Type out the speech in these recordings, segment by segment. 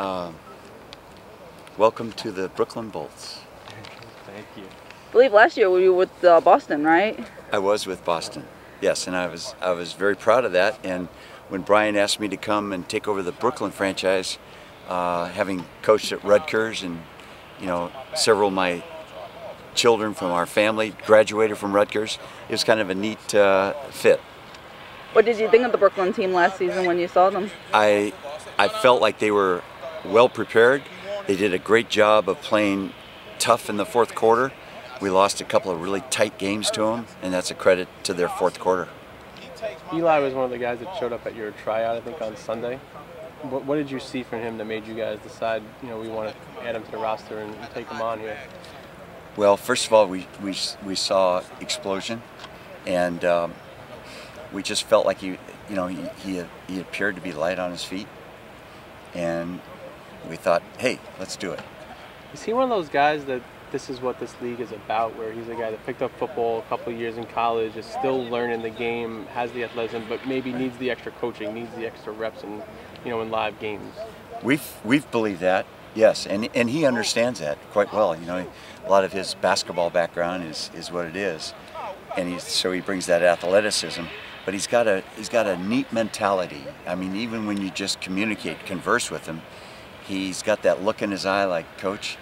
Uh, Welcome to the Brooklyn Bolts. Thank you. I believe last year we were with Boston, right? I was with Boston, yes, and I was very proud of that. And when Brian asked me to come and take over the Brooklyn franchise, having coached at Rutgers, and several of my children from our family graduated from Rutgers, it was kind of a neat fit. What did you think of the Brooklyn team last season when you saw them? I felt like they were well prepared. They did a great job of playing tough in the fourth quarter. We lost a couple of really tight games to them, and that's a credit to their fourth quarter. Eli was one of the guys that showed up at your tryout, I think, on Sunday. What did you see from him that made you guys decide, we want to add him to the roster and take him on here? Well, first of all, we saw explosion, and we just felt like he appeared to be light on his feet, and we thought, hey, let's do it. Is he one of those guys that this is what this league is about, where he's a guy that picked up football a couple of years in college, is still learning the game, has the athleticism, but maybe needs the extra coaching, needs the extra reps in live games? We've believed that, yes, and he understands that quite well. A lot of his basketball background is what it is, and so he brings that athleticism. But he's got a neat mentality. I mean, even when you just converse with him, he's got that look in his eye like, Coach,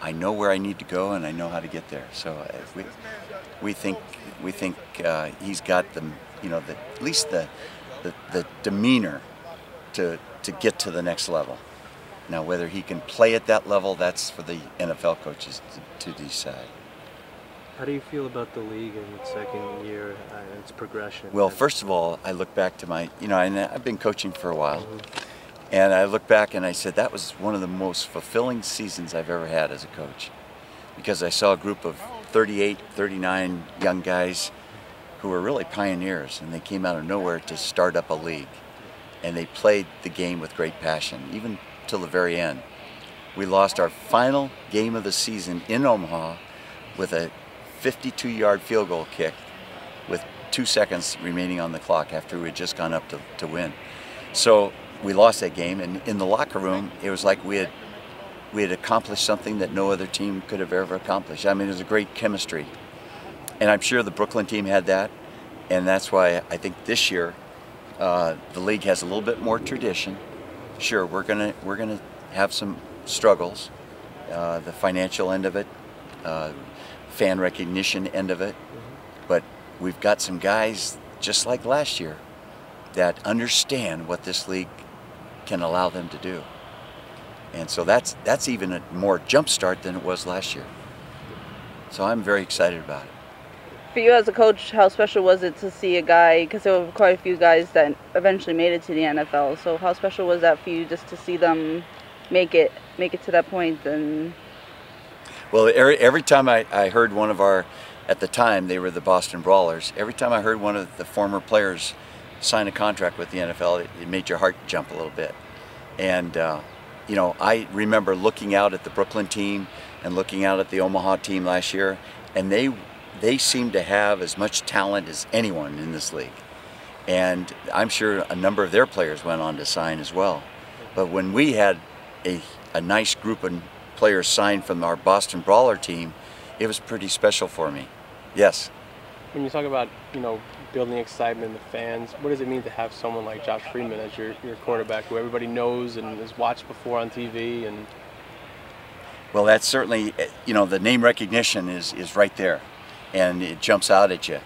I know where I need to go and I know how to get there. So we think he's got at least the demeanor to get to the next level. Now, whether he can play at that level, that's for the NFL coaches to decide. How do you feel about the league in its second year and its progression? Well, first of all, I look back to my, and I've been coaching for a while, and I look back and I said that was one of the most fulfilling seasons I've ever had as a coach, because I saw a group of 38, 39 young guys who were really pioneers, and they came out of nowhere to start up a league, and they played the game with great passion, even till the very end. We lost our final game of the season in Omaha with a 52-yard field goal kick with 2 seconds remaining on the clock after we had just gone up to win. So we lost that game, and in the locker room, it was like we had accomplished something that no other team could have ever accomplished. I mean, it was a great chemistry, and I'm sure the Brooklyn team had that, and that's why I think this year the league has a little bit more tradition. Sure, we're gonna have some struggles, the financial end of it, fan recognition end of it, but we've got some guys just like last year that understand what this league can allow them to do, and so that's even a more jump start than it was last year. So I'm very excited about it. For you as a coach, how special was it to see a guy, because there were quite a few guys that eventually made it to the NFL, so how special was that for you just to see them make it to that point? And well, every time I heard one of our, at the time they were the Boston Brawlers, every time I heard one of the former players sign a contract with the NFL, it made your heart jump a little bit. And I remember looking out at the Brooklyn team and looking out at the Omaha team last year, and they seemed to have as much talent as anyone in this league. And I'm sure a number of their players went on to sign as well. But when we had a nice group of players signed from our Boston Brawler team, it was pretty special for me. Yes. When you talk about, building excitement in the fans, what does it mean to have someone like Josh Freeman as your quarterback, who everybody knows and has watched before on TV? And well, that's certainly, the name recognition is right there, and it jumps out at you.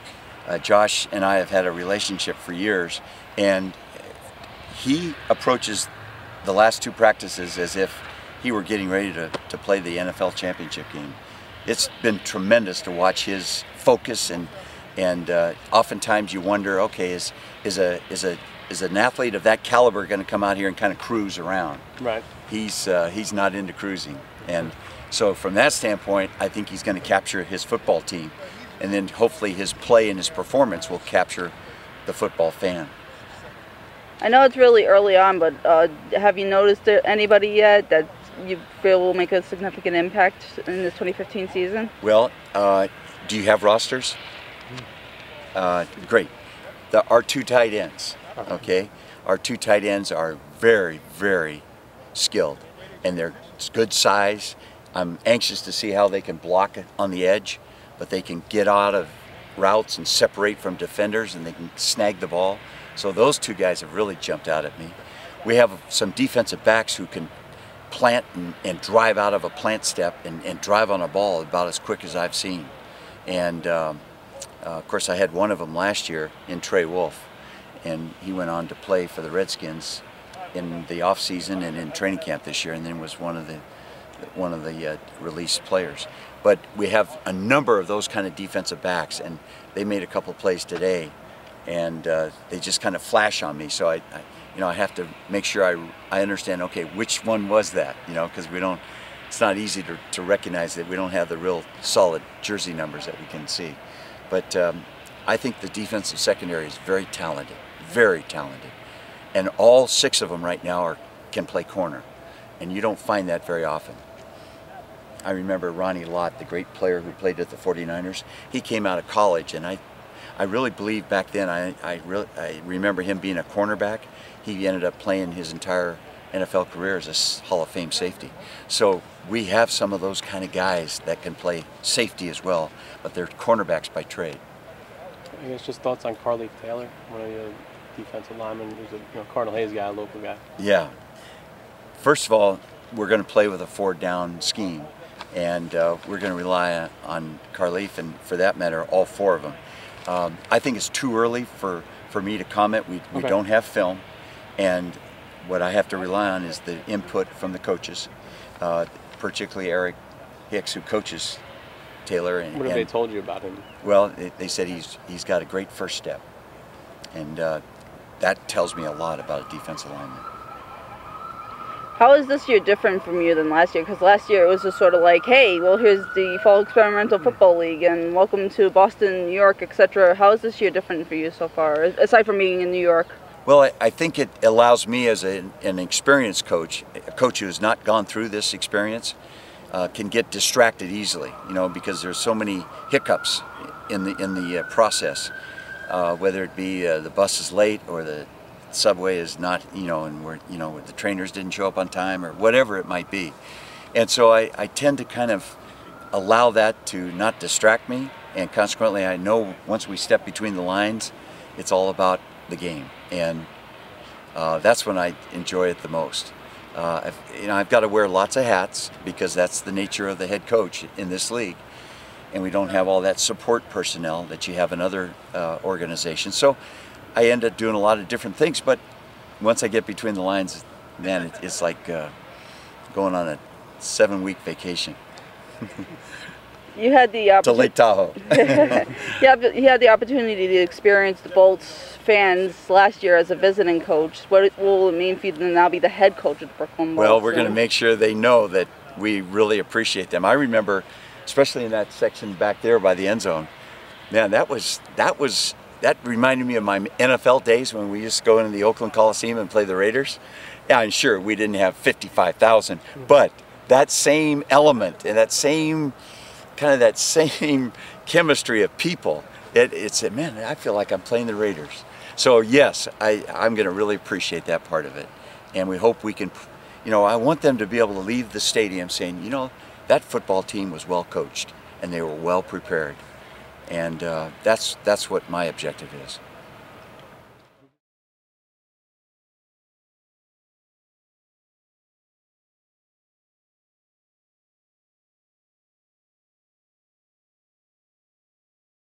Josh and I have had a relationship for years, and he approaches the last two practices as if he were getting ready to play the NFL championship game. It's been tremendous to watch his focus, and oftentimes you wonder, okay, is an athlete of that caliber going to come out here and kind of cruise around? Right. He's not into cruising, and so from that standpoint, I think he's going to capture his football team, and then hopefully his play and his performance will capture the football fan. I know it's really early on, but have you noticed anybody yet that you feel will make a significant impact in this 2015 season? Well, do you have rosters? Great. Our two tight ends, okay? Our two tight ends are very, very skilled, and they're good size. I'm anxious to see how they can block it on the edge, but they can get out of routes and separate from defenders, and they can snag the ball. So those two guys have really jumped out at me. We have some defensive backs who can plant and drive out of a plant step and drive on a ball about as quick as I've seen. And of course, I had one of them last year in Trey Wolf, and he went on to play for the Redskins in the off season and in training camp this year, and then was one of the released players. But we have a number of those kind of defensive backs, and they made a couple plays today, and they just kind of flash on me. So I have to make sure I understand, okay, which one was that, because we don't, it's not easy to recognize that we don't have the real solid jersey numbers that we can see. But I think the defensive secondary is very talented, and all 6 of them right now can play corner, and you don't find that very often. I remember Ronnie Lott, the great player who played at the 49ers. He came out of college, and I really believe back then, I remember him being a cornerback. He ended up playing his entire NFL career as a Hall of Fame safety. So we have some of those kind of guys that can play safety as well, but they're cornerbacks by trade. I guess just thoughts on Carleigh Taylor, one of your defensive linemen, who's a Cardinal Hayes guy, a local guy. Yeah. First of all, we're going to play with a 4-down scheme, and we're going to rely on Carleigh, and for that matter, all 4 of them. I think it's too early for me to comment. We Okay. don't have film, and what I have to rely on is the input from the coaches, particularly Eric Hicks, who coaches Taylor. What have they told you about him? Well, they said he's got a great first step, and that tells me a lot about a defensive lineman. How is this year different from you than last year? Because last year it was just sort of like, hey, well, here's the Fall Experimental Football League, and welcome to Boston, New York, etc. How is this year different for you so far, aside from being in New York? Well, I think it allows me as an experienced coach, a coach who has not gone through this experience, can get distracted easily, because there's so many hiccups in the process, whether it be the bus is late or the subway is not, and we're, the trainers didn't show up on time or whatever it might be. And so I tend to kind of allow that to not distract me, and consequently I know once we step between the lines, it's all about the game, and that's when I enjoy it the most. I've got to wear lots of hats because that's the nature of the head coach in this league, and we don't have all that support personnel that you have in other organizations. So I end up doing a lot of different things, but once I get between the lines, man, it's like going on a 7-week vacation. You had the to Lake Tahoe. You had the opportunity to experience the Bolts fans last year as a visiting coach. What will it mean for you to now be the head coach of the Brooklyn Bolts? Well, we're going to make sure they know that we really appreciate them. I remember, especially in that section back there by the end zone, man, that reminded me of my NFL days when we used to go into the Oakland Coliseum and play the Raiders. Yeah, and sure, we didn't have 55,000, but that same element and that same chemistry of people, it's man, I feel like I'm playing the Raiders. So yes, I'm going to really appreciate that part of it, and we hope we can, I want them to be able to leave the stadium saying, that football team was well coached and they were well prepared. And that's what my objective is.